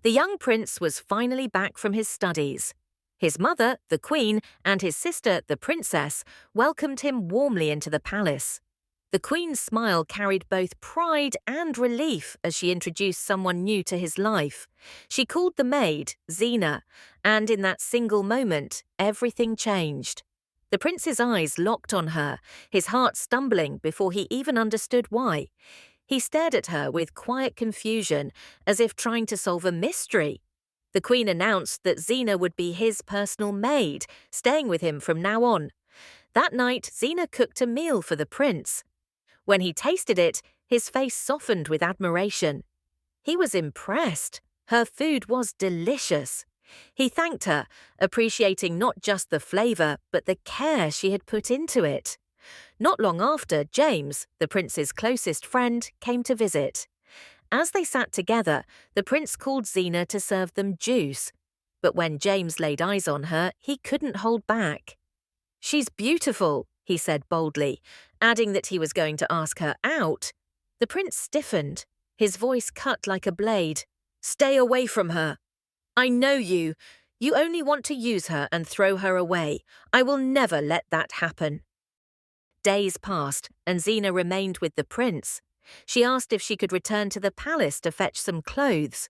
The young prince was finally back from his studies. His mother, the queen, and his sister, the princess, welcomed him warmly into the palace. The queen's smile carried both pride and relief as she introduced someone new to his life. She called the maid Zena, and in that single moment, everything changed. The prince's eyes locked on her, his heart stumbling before he even understood why. He stared at her with quiet confusion, as if trying to solve a mystery. The queen announced that Zena would be his personal maid, staying with him from now on. That night, Zena cooked a meal for the prince. When he tasted it, his face softened with admiration. He was impressed. Her food was delicious. He thanked her, appreciating not just the flavor, but the care she had put into it. Not long after, James, the prince's closest friend, came to visit. As they sat together, the prince called Zena to serve them juice. But when James laid eyes on her, he couldn't hold back. "She's beautiful," he said boldly, adding that he was going to ask her out. The prince stiffened, his voice cut like a blade. "Stay away from her. I know you. You only want to use her and throw her away. I will never let that happen." Days passed, and Zena remained with the prince. She asked if she could return to the palace to fetch some clothes.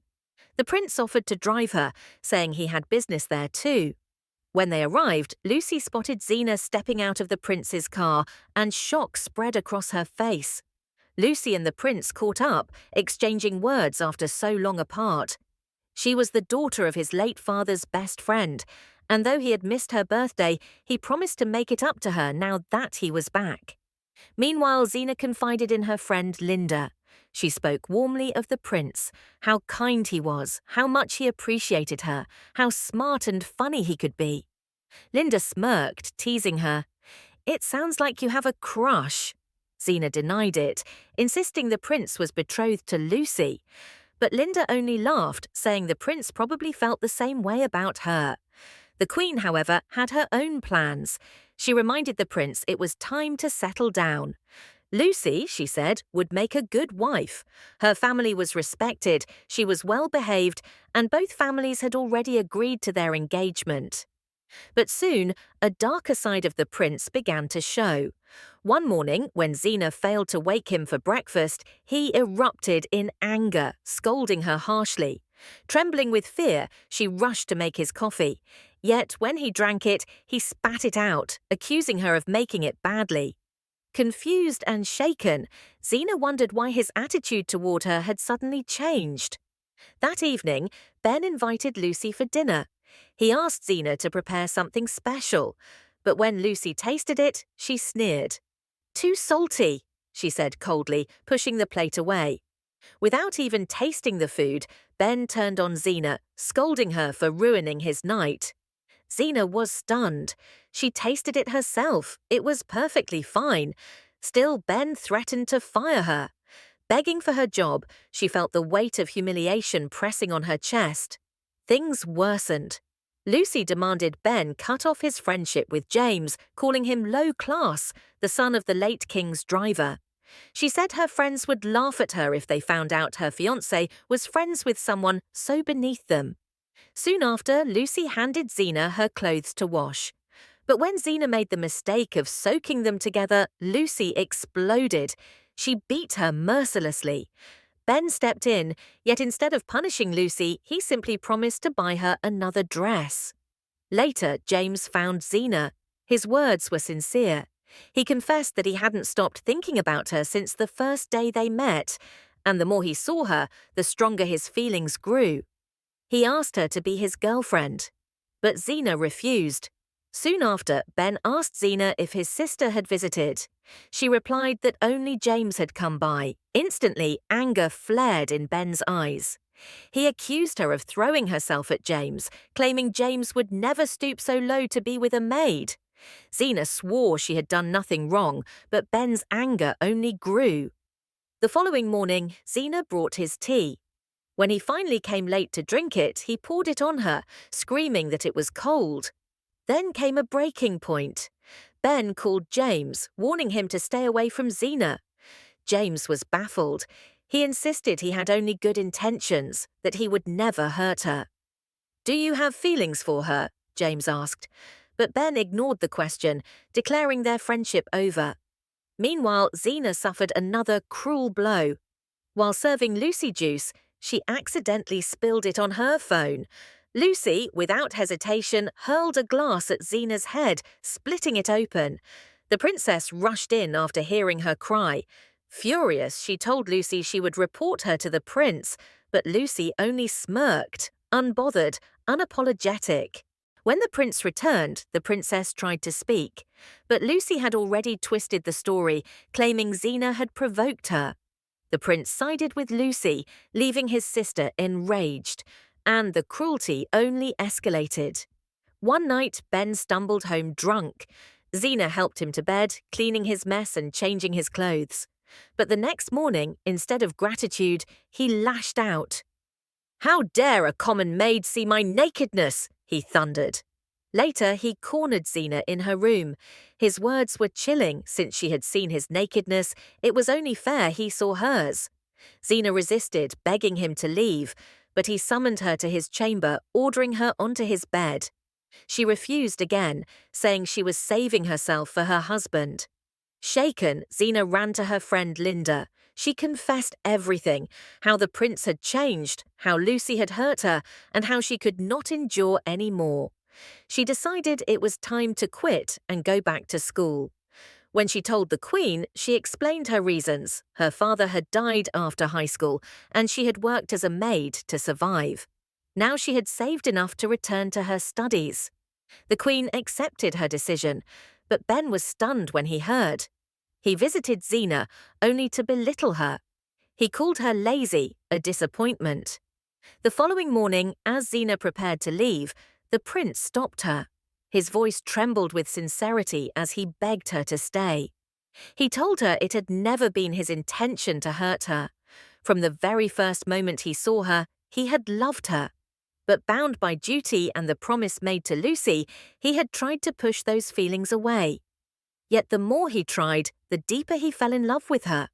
The prince offered to drive her, saying he had business there too. When they arrived, Lucy spotted Zena stepping out of the prince's car, and shock spread across her face. Lucy and the prince caught up, exchanging words after so long apart. She was the daughter of his late father's best friend, and though he had missed her birthday, he promised to make it up to her now that he was back. Meanwhile, Zena confided in her friend Linda. She spoke warmly of the prince, how kind he was, how much he appreciated her, how smart and funny he could be. Linda smirked, teasing her. "It sounds like you have a crush." Zena denied it, insisting the prince was betrothed to Lucy. But Linda only laughed, saying the prince probably felt the same way about her. The queen, however, had her own plans. She reminded the prince it was time to settle down. Lucy, she said, would make a good wife. Her family was respected, she was well behaved, and both families had already agreed to their engagement. But soon, a darker side of the prince began to show. One morning, when Zena failed to wake him for breakfast, he erupted in anger, scolding her harshly. Trembling with fear, she rushed to make his coffee. Yet when he drank it, he spat it out, accusing her of making it badly. Confused and shaken, Zena wondered why his attitude toward her had suddenly changed. That evening, Ben invited Lucy for dinner. He asked Zena to prepare something special, but when Lucy tasted it, she sneered. "Too salty," she said coldly, pushing the plate away. Without even tasting the food, Ben turned on Zena, scolding her for ruining his night. Zena was stunned. She tasted it herself. It was perfectly fine. Still, Ben threatened to fire her. Begging for her job, she felt the weight of humiliation pressing on her chest. Things worsened. Lucy demanded Ben cut off his friendship with James, calling him low class, the son of the late king's driver. She said her friends would laugh at her if they found out her fiancé was friends with someone so beneath them. Soon after, Lucy handed Zena her clothes to wash. But when Zena made the mistake of soaking them together, Lucy exploded. She beat her mercilessly. Ben stepped in, yet instead of punishing Lucy, he simply promised to buy her another dress. Later, James found Zena. His words were sincere. He confessed that he hadn't stopped thinking about her since the first day they met, and the more he saw her, the stronger his feelings grew. He asked her to be his girlfriend, but Zena refused. Soon after, Ben asked Zena if his sister had visited. She replied that only James had come by. Instantly, anger flared in Ben's eyes. He accused her of throwing herself at James, claiming James would never stoop so low to be with a maid. Zena swore she had done nothing wrong, but Ben's anger only grew. The following morning, Zena brought his tea. When he finally came late to drink it, he poured it on her, screaming that it was cold. Then came a breaking point. Ben called James, warning him to stay away from Zena. James was baffled. He insisted he had only good intentions, that he would never hurt her. "Do you have feelings for her?" James asked, but Ben ignored the question, declaring their friendship over. Meanwhile, Xena suffered another cruel blow. While serving Lucy juice, she accidentally spilled it on her phone. Lucy, without hesitation, hurled a glass at Xena's head, splitting it open. The princess rushed in after hearing her cry. Furious, she told Lucy she would report her to the prince, but Lucy only smirked, unbothered, unapologetic. When the prince returned, the princess tried to speak, but Lucy had already twisted the story, claiming Xena had provoked her. The prince sided with Lucy, leaving his sister enraged, and the cruelty only escalated. One night, Ben stumbled home drunk. Xena helped him to bed, cleaning his mess and changing his clothes. But the next morning, instead of gratitude, he lashed out. "How dare a common maid see my nakedness?" he thundered. Later, he cornered Xena in her room. His words were chilling. Since she had seen his nakedness, it was only fair he saw hers. Xena resisted, begging him to leave, but he summoned her to his chamber, ordering her onto his bed. She refused again, saying she was saving herself for her husband. Shaken, Xena ran to her friend Linda. She confessed everything, how the prince had changed, how Lucy had hurt her, and how she could not endure any more. She decided it was time to quit and go back to school. When she told the Queen, she explained her reasons. Her father had died after high school, and she had worked as a maid to survive. Now she had saved enough to return to her studies. The Queen accepted her decision, but Ben was stunned when he heard. He visited Xena, only to belittle her. He called her lazy, a disappointment. The following morning, as Xena prepared to leave, the prince stopped her. His voice trembled with sincerity as he begged her to stay. He told her it had never been his intention to hurt her. From the very first moment he saw her, he had loved her. But bound by duty and the promise made to Lucy, he had tried to push those feelings away. Yet the more he tried, the deeper he fell in love with her.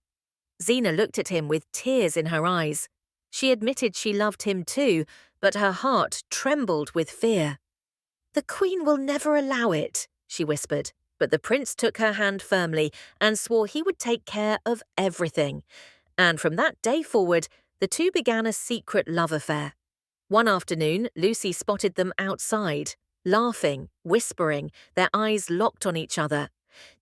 Xena looked at him with tears in her eyes. She admitted she loved him too, but her heart trembled with fear. "The Queen will never allow it," she whispered, but the prince took her hand firmly and swore he would take care of everything. And from that day forward, the two began a secret love affair. One afternoon, Lucy spotted them outside, laughing, whispering, their eyes locked on each other.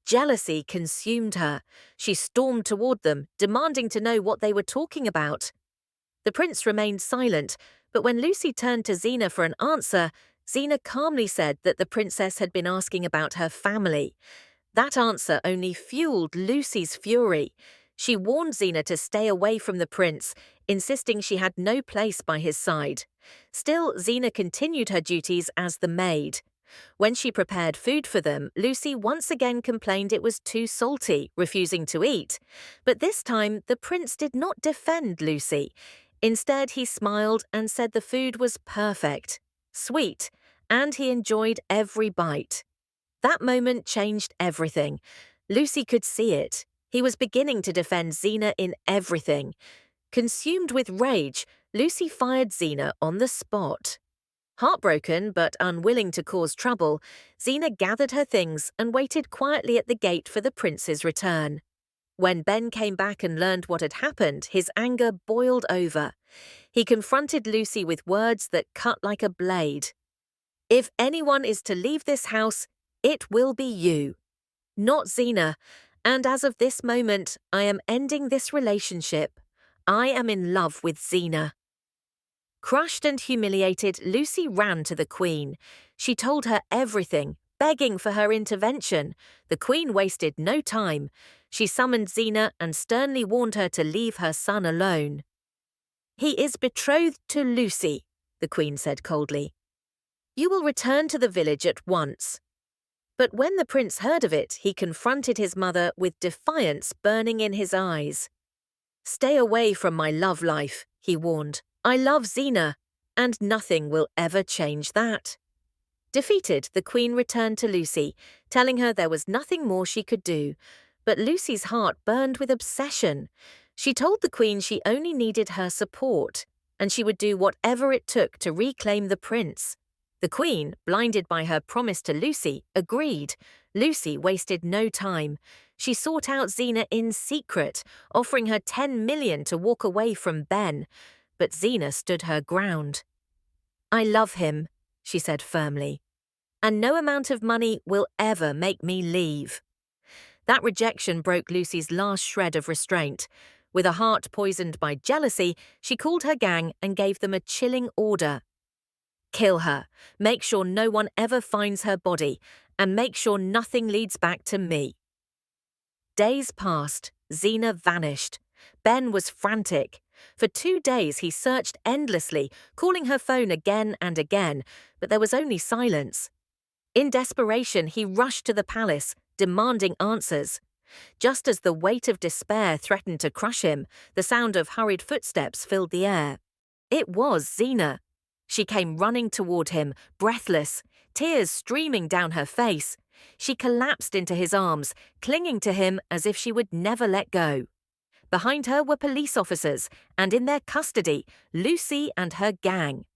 Jealousy consumed her. She stormed toward them, demanding to know what they were talking about. The prince remained silent, but when Lucy turned to Xena for an answer, Xena calmly said that the princess had been asking about her family. That answer only fueled Lucy's fury. She warned Xena to stay away from the prince, insisting she had no place by his side. Still, Xena continued her duties as the maid. When she prepared food for them, Lucy once again complained it was too salty, refusing to eat. But this time, the prince did not defend Lucy. Instead, he smiled and said the food was perfect, sweet, and he enjoyed every bite. That moment changed everything. Lucy could see it. He was beginning to defend Xena in everything. Consumed with rage, Lucy fired Xena on the spot. Heartbroken but unwilling to cause trouble, Xena gathered her things and waited quietly at the gate for the prince's return. When Ben came back and learned what had happened, his anger boiled over. He confronted Lucy with words that cut like a blade. "If anyone is to leave this house, it will be you, not Xena. And as of this moment, I am ending this relationship. I am in love with Xena." Crushed and humiliated, Lucy ran to the Queen. She told her everything, begging for her intervention. The Queen wasted no time. She summoned Xena and sternly warned her to leave her son alone. "He is betrothed to Lucy," the Queen said coldly. "You will return to the village at once." But when the prince heard of it, he confronted his mother with defiance burning in his eyes. "Stay away from my love life," he warned. "I love Xena, and nothing will ever change that." Defeated, the Queen returned to Lucy, telling her there was nothing more she could do. But Lucy's heart burned with obsession. She told the Queen she only needed her support, and she would do whatever it took to reclaim the prince. The Queen, blinded by her promise to Lucy, agreed. Lucy wasted no time. She sought out Xena in secret, offering her 10 million to walk away from Ben, but Xena stood her ground. "I love him," she said firmly, "and no amount of money will ever make me leave." That rejection broke Lucy's last shred of restraint. With a heart poisoned by jealousy, she called her gang and gave them a chilling order. "Kill her, make sure no one ever finds her body, and make sure nothing leads back to me." Days passed. Xena vanished. Ben was frantic. For 2 days he searched endlessly, calling her phone again and again, but there was only silence. In desperation, he rushed to the palace, demanding answers. Just as the weight of despair threatened to crush him, the sound of hurried footsteps filled the air. It was Xena. She came running toward him, breathless, tears streaming down her face. She collapsed into his arms, clinging to him as if she would never let go. Behind her were police officers, and in their custody, Lucy and her gang.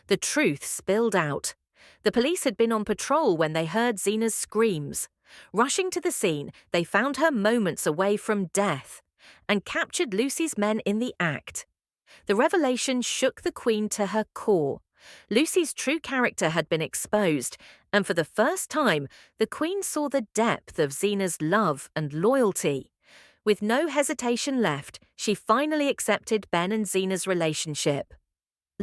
The truth spilled out. The police had been on patrol when they heard Xena's screams. Rushing to the scene, they found her moments away from death and captured Lucy's men in the act. The revelation shook the Queen to her core. Lucy's true character had been exposed, and for the first time, the Queen saw the depth of Xena's love and loyalty. With no hesitation left, she finally accepted Ben and Xena's relationship.